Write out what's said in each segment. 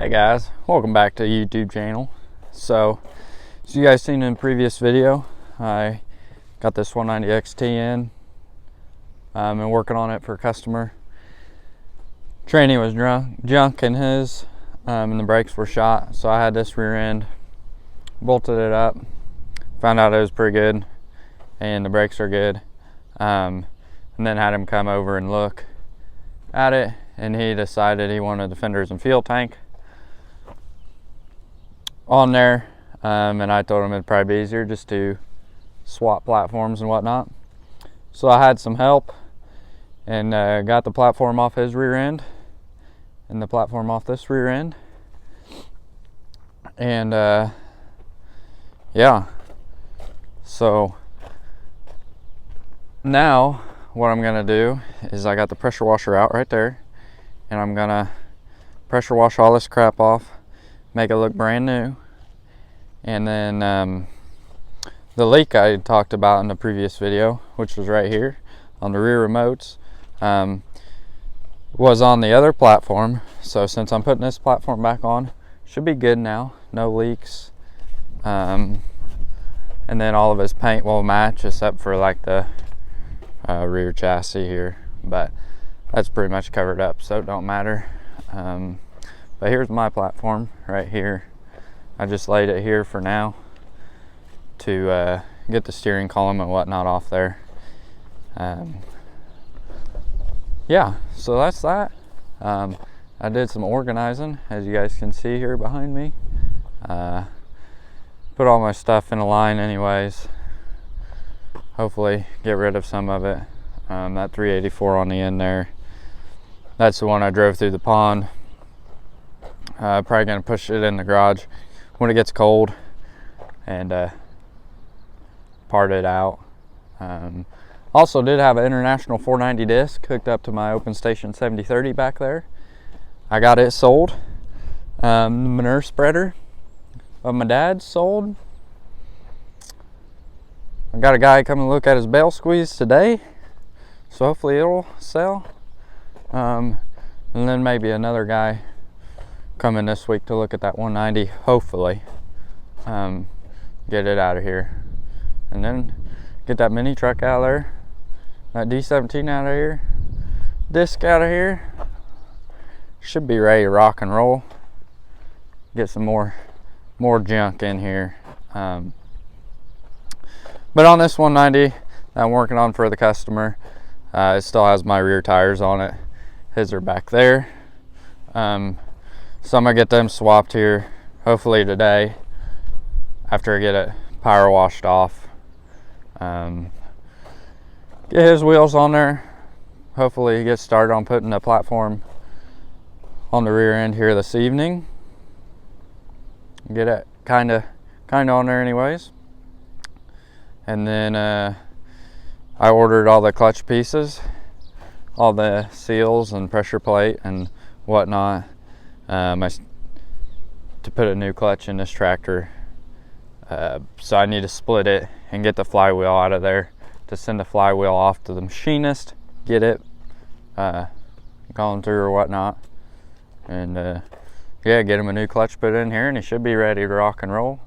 Hey guys, welcome back to the YouTube channel. So as you guys seen in the previous video, I got this 190 XT in and working on it for a customer. Tranny was junk in his and the brakes were shot, so I had this rear end, bolted it up, found out it was pretty good and the brakes are good, and then had him come over and look at it, and he decided he wanted the fenders and fuel tank on there, and I told him it'd probably be easier just to swap platforms and whatnot. So I had some help and got the platform off his rear end and the platform off this rear end, and yeah, so now what I'm gonna do is I got the pressure washer out right there, and I'm gonna pressure wash all this crap off, make it look brand new. And then the leak I talked about in the previous video, which was right here on the rear remotes, was on the other platform. So since I'm putting this platform back on, should be good now, no leaks. And then all of his paint will match except for like the rear chassis here, but that's pretty much covered up, so it don't matter. But here's my platform right here. I just laid it here for now to get the steering column and whatnot off there. Yeah, so that's that. I did some organizing, as you guys can see here behind me. Put all my stuff in a line anyways. Hopefully get rid of some of it. That 384 on the end there, that's the one I drove through the pond. Probably gonna push it in the garage when it gets cold and part it out. Also did have an International 490 disc hooked up to my OpenStation 7030 back there. I got it sold. The manure spreader of my dad's sold. I got a guy coming to look at his bale squeeze today, so hopefully it'll sell. And then maybe another guy coming this week to look at that 190, hopefully. Get it out of here. And then get that mini truck out of there, that D17 out of here, disc out of here. Should be ready to rock and roll. Get some more junk in here. But on this 190 that I'm working on for the customer, it still has my rear tires on it. His are back there. So I'm gonna get them swapped here hopefully today after I get it power washed off. Get his wheels on there. Hopefully get started on putting the platform on the rear end here this evening. Get it kind of on there anyways. And then I ordered all the clutch pieces, all the seals and pressure plate and whatnot, to put a new clutch in this tractor. So I need to split it and get the flywheel out of there to send the flywheel off to the machinist, get it gone through or whatnot, and yeah, get him a new clutch put in here and he should be ready to rock and roll.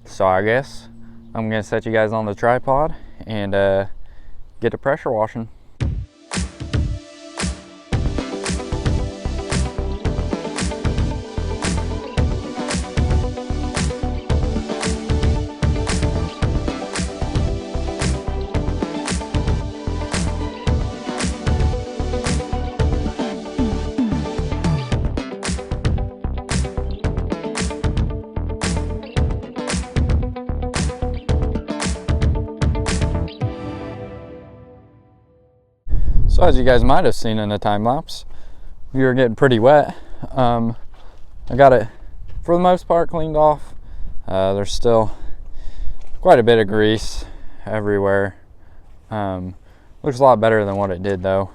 So I guess I'm gonna set you guys on the tripod and get the pressure washing. So as you guys might have seen in the time lapse, we were getting pretty wet. I got it for the most part cleaned off. There's still quite a bit of grease everywhere. Looks a lot better than what it did though,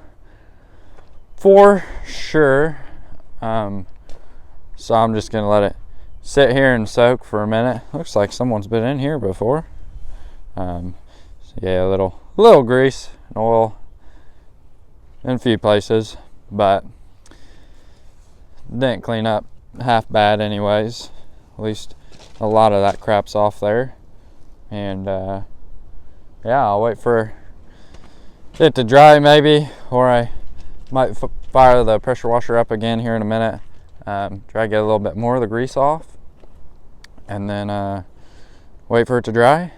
for sure. So I'm just gonna let it sit here and soak for a minute. Looks like someone's been in here before. So yeah, a little grease and oil in a few places, but didn't clean up half bad anyways. At least a lot of that crap's off there. And yeah, I'll wait for it to dry maybe, or I might fire the pressure washer up again here in a minute. Try to get a little bit more of the grease off, and then wait for it to dry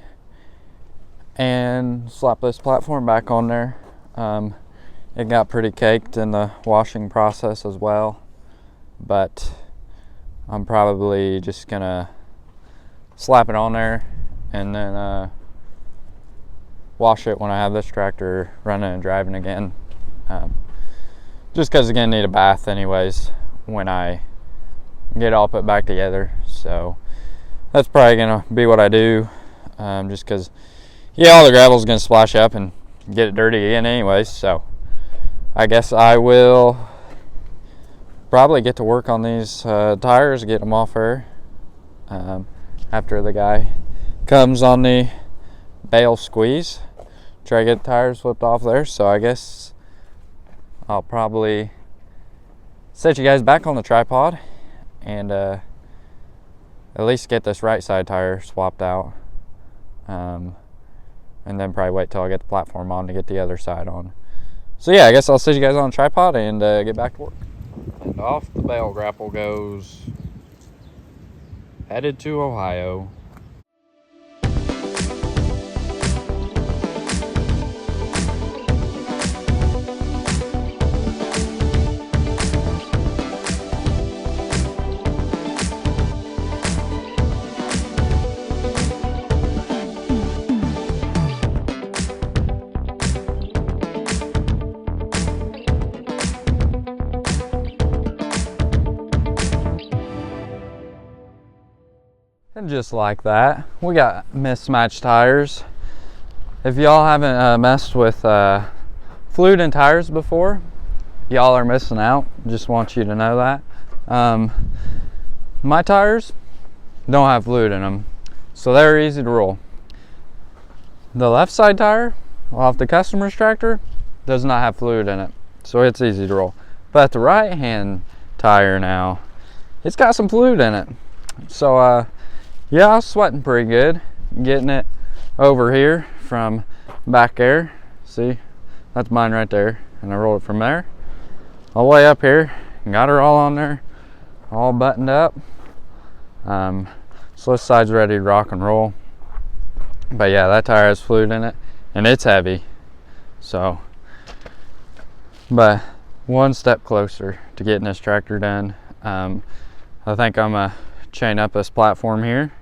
and slap this platform back on there. It got pretty caked in the washing process as well, but I'm probably just gonna slap it on there and then wash it when I have this tractor running and driving again. Just because again, need a bath anyways when I get it all put back together. So that's probably gonna be what I do, just because yeah, all the gravel's gonna splash up and get it dirty again anyways. So I guess I will probably get to work on these tires, get them off her after the guy comes on the bale squeeze. Try to get the tires flipped off there. So I guess I'll probably set you guys back on the tripod and at least get this right side tire swapped out, and then probably wait till I get the platform on to get the other side on. So yeah, I guess I'll set you guys on the tripod and get back to work. And off the bale grapple goes, headed to Ohio. And just like that, we got mismatched tires. If y'all haven't messed with fluid in tires before, y'all are missing out. Just want you to know that. My tires don't have fluid in them, so they're easy to roll. The left side tire off the customer's tractor does not have fluid in it, so it's easy to roll. But the right hand tire now, it's got some fluid in it. So yeah, I was sweating pretty good getting it over here from back there. See, that's mine right there, and I rolled it from there all the way up here and got her all on there, all buttoned up. So this side's ready to rock and roll. But yeah, that tire has fluid in it and it's heavy. So, but one step closer to getting this tractor done. I think I'm gonna chain up this platform here.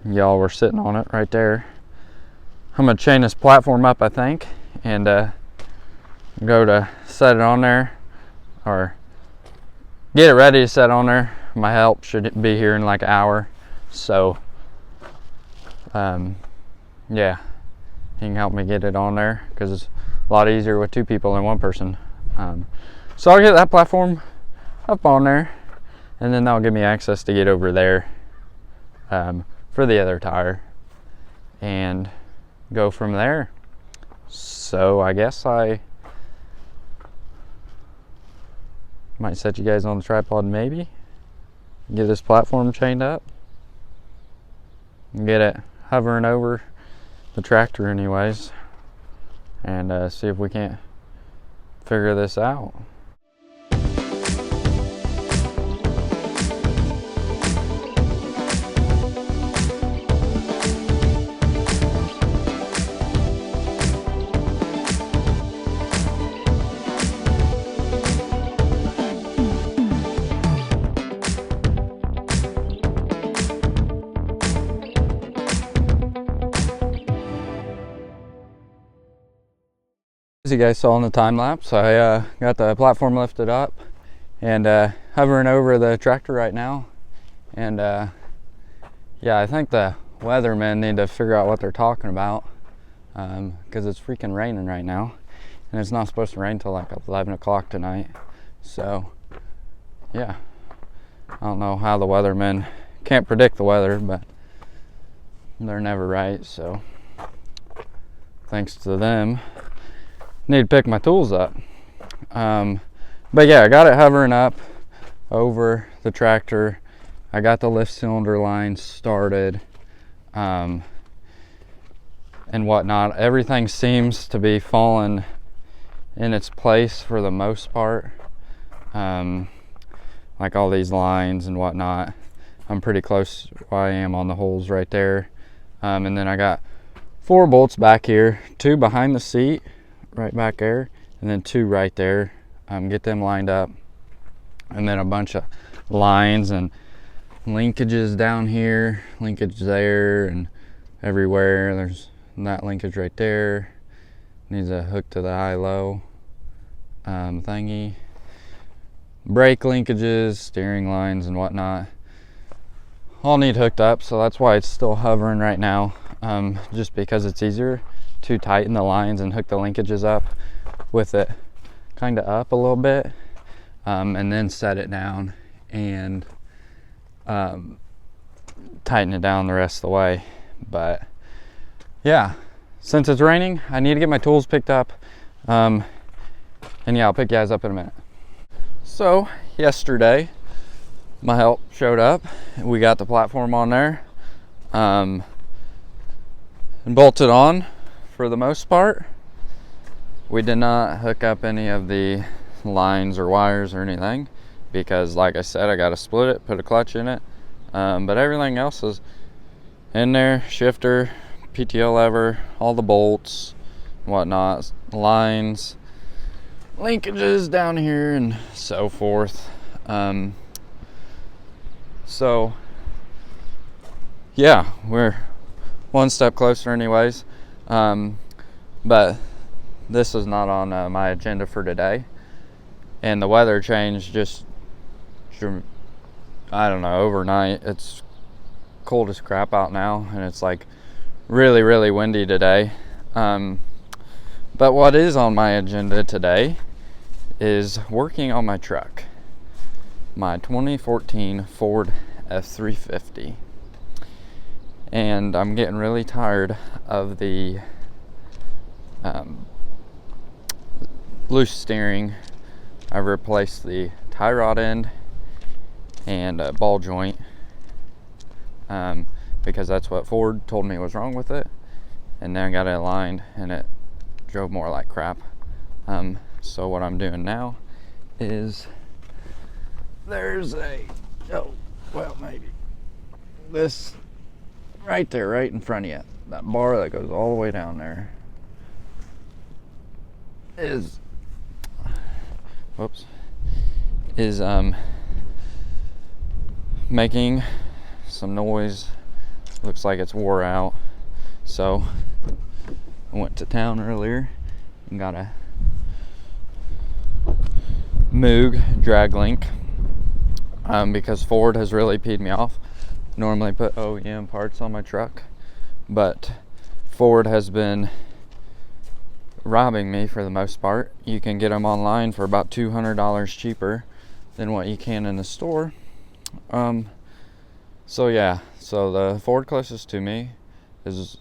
Y'all were sitting on it right there. I'm gonna chain this platform up, I think, and go to set it on there, or get it ready to set on there. My help should be here in like an hour, so yeah, he can help me get it on there because it's a lot easier with two people than one person. So I'll get that platform up on there, and then that'll give me access to get over there for the other tire and go from there. So I guess I might set you guys on the tripod, maybe get this platform chained up and get it hovering over the tractor anyways, and see if we can't figure this out. As you guys saw in the time lapse, I got the platform lifted up and hovering over the tractor right now. And yeah, I think the weathermen need to figure out what they're talking about, because it's freaking raining right now, and it's not supposed to rain till like 11 o'clock tonight. So yeah, I don't know how the weathermen can't predict the weather, but they're never right. So thanks to them. Need to pick my tools up. But yeah, I got it hovering up. over the tractor. I got the lift cylinder line started and whatnot. Everything seems to be falling in its place for the most part. Like all these lines and whatnot. I'm pretty close where I am on the holes right there. And then I got 4 bolts back here, 2 behind the seat, right back there, and then 2 right there. Get them lined up. And then a bunch of lines and linkages down here, linkage there, and everywhere. There's that linkage right there. Needs a hook to the high-low thingy. Brake linkages, steering lines, and whatnot. All need hooked up, so that's why it's still hovering right now. Just because it's easier to tighten the lines and hook the linkages up with it kind of up a little bit, and then set it down and tighten it down the rest of the way. But yeah, since it's raining, I need to get my tools picked up. And yeah, I'll pick you guys up in a minute. So yesterday, my help showed up. We got the platform on there and bolted on for the most part. We did not hook up any of the lines or wires or anything because, like I said, I got to split it, put a clutch in it. But everything else is in there: shifter, PTO lever, all the bolts, whatnot, lines, linkages down here, and so forth. So yeah, we're one step closer anyways. But this is not on my agenda for today. And the weather changed just, I don't know, overnight. It's cold as crap out now, and it's like really, really windy today. But what is on my agenda today is working on my truck, my 2014 Ford F350. And I'm getting really tired of the loose steering. I've replaced the tie rod end and ball joint because that's what Ford told me was wrong with it, and then I got it aligned and it drove more like crap. So what I'm doing now is there's maybe this right there, right in front of you, that bar that goes all the way down there is making some noise. Looks like it's wore out. So I went to town earlier and got a Moog drag link because Ford has really peed me off. Normally put OEM parts on my truck, but Ford has been robbing me for the most part. You can get them online for about $200 cheaper than what you can in the store. So yeah, so the Ford closest to me is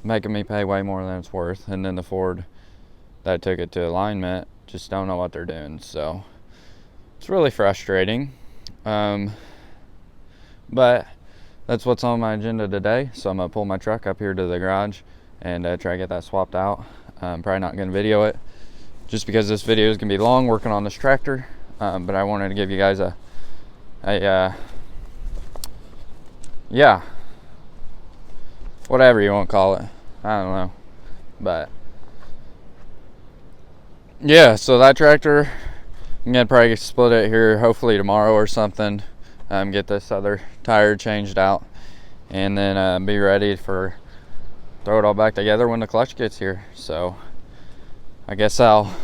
making me pay way more than it's worth, and then the Ford that took it to alignment just don't know what they're doing. So it's really frustrating. But that's what's on my agenda today. So I'm gonna pull my truck up here to the garage and try to get that swapped out. Probably not gonna video it just because this video is gonna be long working on this tractor. But I wanted to give you guys a whatever you want to call it. I don't know. But yeah, so that tractor, I'm gonna probably split it here hopefully tomorrow or something. Get this other tire changed out, and then be ready for throw it all back together when the clutch gets here. So I guess I'll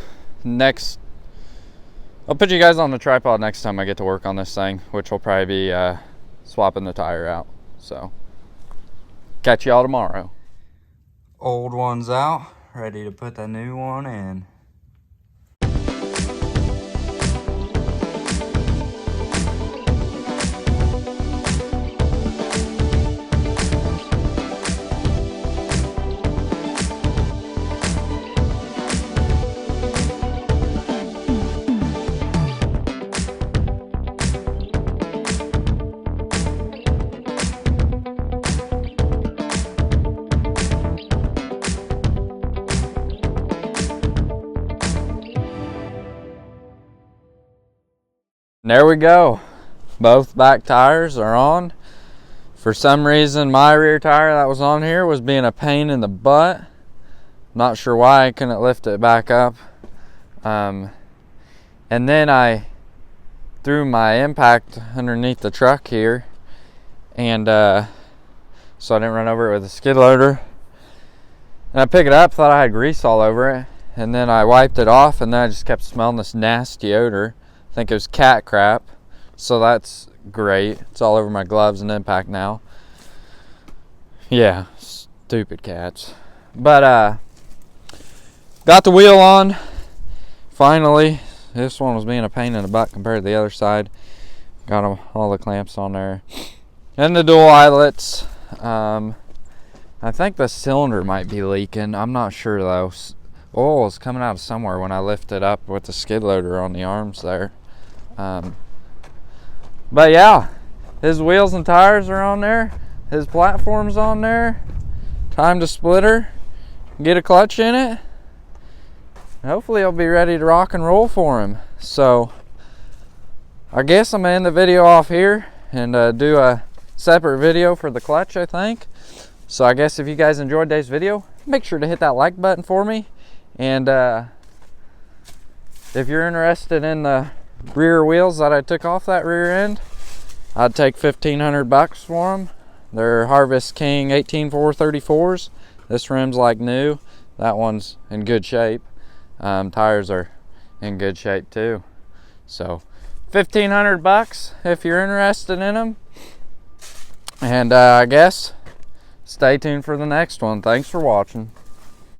put you guys on the tripod next time I get to work on this thing, which will probably be swapping the tire out. So catch y'all tomorrow. Old one's out, ready to put the new one in. There we go. Both back tires are on. For some reason, my rear tire that was on here was being a pain in the butt. Not sure why I couldn't lift it back up. And then I threw my impact underneath the truck here, and so I didn't run over it with a skid loader. And I picked it up, thought I had grease all over it, and then I wiped it off, and then I just kept smelling this nasty odor. I think it was cat crap, so that's great. It's all over my gloves and impact now. Yeah, stupid cats. But got the wheel on finally. This one was being a pain in the butt compared to the other side. Got all the clamps on there and the dual eyelets. I think the cylinder might be leaking. I'm not sure though. Oil is coming out of somewhere when I lift it up with the skid loader on the arms there. But yeah, his wheels and tires are on there. His platform's on there. Time to splitter, get a clutch in it. Hopefully I'll be ready to rock and roll for him. So I guess I'm gonna end the video off here and do a separate video for the clutch, I think. So I guess if you guys enjoyed today's video, make sure to hit that like button for me. And if you're interested in the rear wheels that I took off that rear end, I'd take $1,500 for them. They're Harvest King 18434s. This rim's like new. That one's in good shape. Tires are in good shape too. So $1,500 if you're interested in them. And I guess stay tuned for the next one. Thanks for watching.